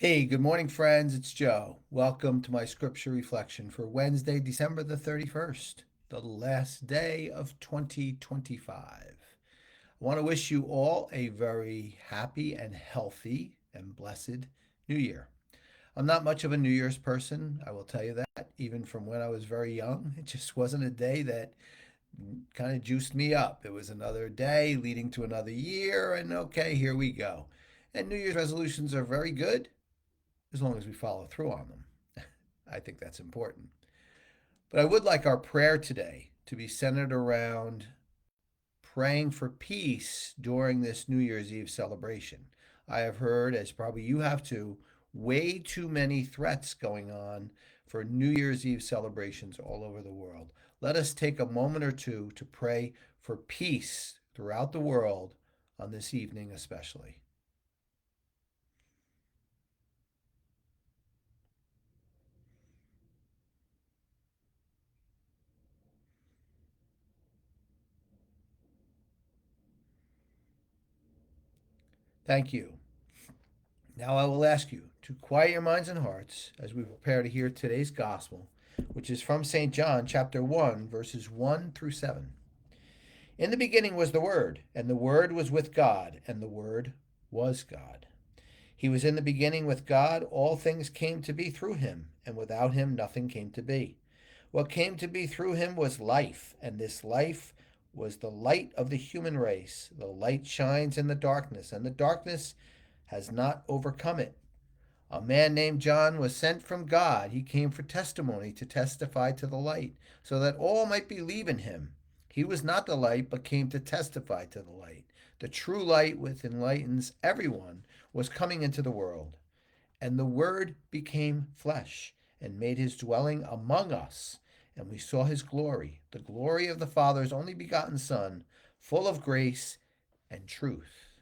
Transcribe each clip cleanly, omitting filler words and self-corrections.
Hey, good morning, friends. It's Joe. Welcome to my scripture reflection for Wednesday, December the 31st, the last day of 2025. I want to wish you all a very happy and healthy and blessed New Year. I'm not much of a New Year's person, I will tell you that, even from when I was very young. It just wasn't a day that kind of juiced me up. It was another day leading to another year, and okay, here we go. And New Year's resolutions are very good as long as we follow through on them. I think that's important. But I would like our prayer today to be centered around praying for peace during this New Year's Eve celebration. I have heard, as probably you have too, way too many threats going on for New Year's Eve celebrations all over the world. Let us take a moment or two to pray for peace throughout the world on this evening, especially. Thank you. Now I will ask you to quiet your minds and hearts as we prepare to hear today's gospel, which is from St. John chapter 1, verses 1 through 7. In the beginning was the Word, and the Word was with God, and the Word was God. He was in the beginning with God. All things came to be through him, and without him nothing came to be. What came to be through him was life, and this life was the light of the human race. The light shines in the darkness, and the darkness has not overcome it. A man named John was sent from God. He came for testimony to testify to the light, so that all might believe in him. He was not the light, but came to testify to the light. The true light, which enlightens everyone, was coming into the world. And the Word became flesh and made his dwelling among us. And we saw his glory, the glory of the Father's only begotten Son, full of grace and truth.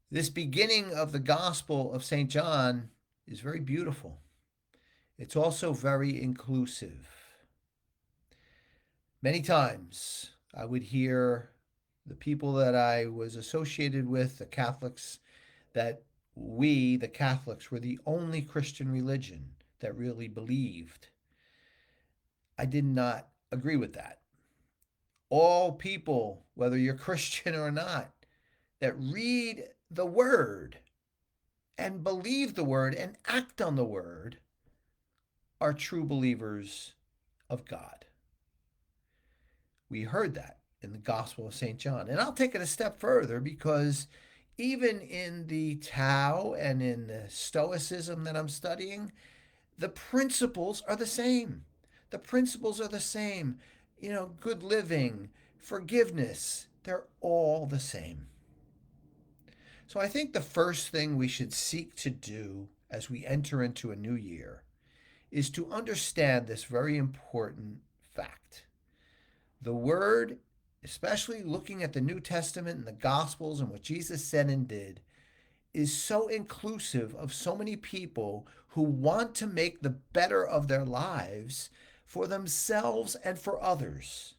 This beginning of the Gospel of St. John is very beautiful. It's also very inclusive. Many times I would hear the people that I was associated with, the Catholics, that we, the Catholics, were the only Christian religion that really believed. I did not agree with that. All people, whether you're Christian or not, that read the Word and believe the Word and act on the Word are true believers of God. We heard that in the Gospel of St. John. And I'll take it a step further because even in the Tao and in the Stoicism that I'm studying, the principles are the same. The principles are the same. Good living, forgiveness, they're all the same. So I think the first thing we should seek to do as we enter into a new year is to understand this very important fact. The Word, especially looking at the New Testament and the Gospels and what Jesus said and did, is so inclusive of so many people who want to make the better of their lives for themselves and for others.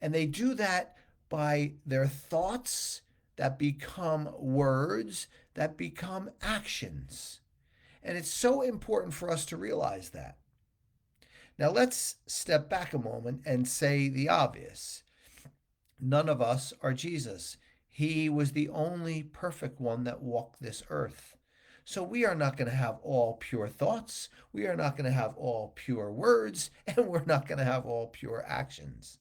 And they do that by their thoughts that become words, that become actions. And it's so important for us to realize that. Now, let's step back a moment and say the obvious. None of us are Jesus. He was the only perfect one that walked this earth. So we are not going to have all pure thoughts. We are not going to have all pure words. And we're not going to have all pure actions.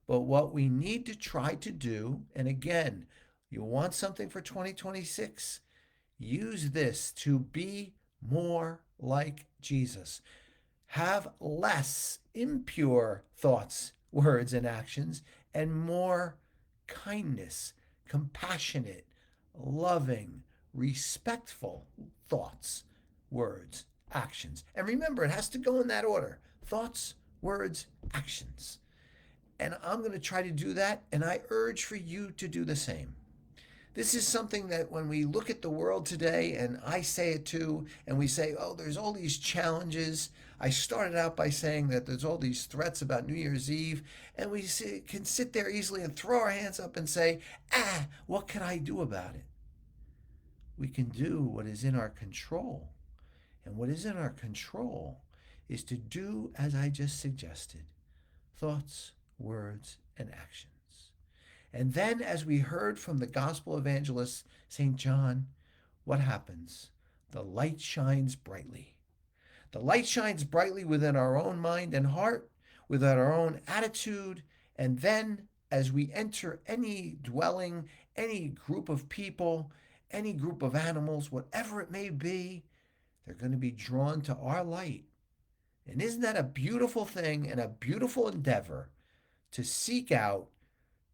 But what we need to try to do, and again, you want something for 2026, use this to be more like Jesus. Have less impure thoughts, words, and actions, and more kindness, compassionate, loving, respectful thoughts, words, actions. And remember, it has to go in that order: thoughts, words, actions. And I'm going to try to do that, and I urge for you to do the same. This is something that when we look at the world today, and I say it too, and we say, oh, there's all these challenges. I started out by saying that there's all these threats about New Year's Eve, and can sit there easily and throw our hands up and say, what can I do about it? We can do what is in our control. And what is in our control is to do as I just suggested: thoughts, words, and actions. And then, as we heard from the gospel evangelist, St. John, what happens? The light shines brightly. The light shines brightly within our own mind and heart, within our own attitude. And then, as we enter any dwelling, any group of people, any group of animals, whatever it may be, they're going to be drawn to our light. And isn't that a beautiful thing and a beautiful endeavor to seek out,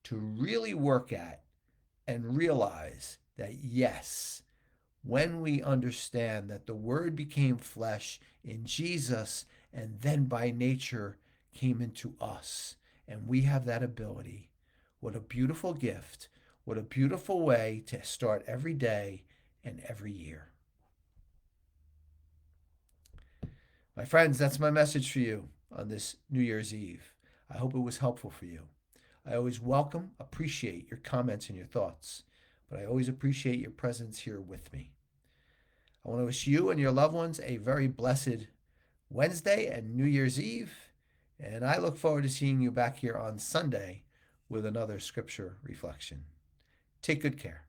to really work at, and realize that, yes, when we understand that the Word became flesh in Jesus and then by nature came into us, and we have that ability, what a beautiful gift, what a beautiful way to start every day and every year. My friends, that's my message for you on this New Year's Eve. I hope it was helpful for you. I always appreciate your comments and your thoughts, but I always appreciate your presence here with me. I want to wish you and your loved ones a very blessed Wednesday and New Year's Eve, and I look forward to seeing you back here on Sunday with another scripture reflection. Take good care.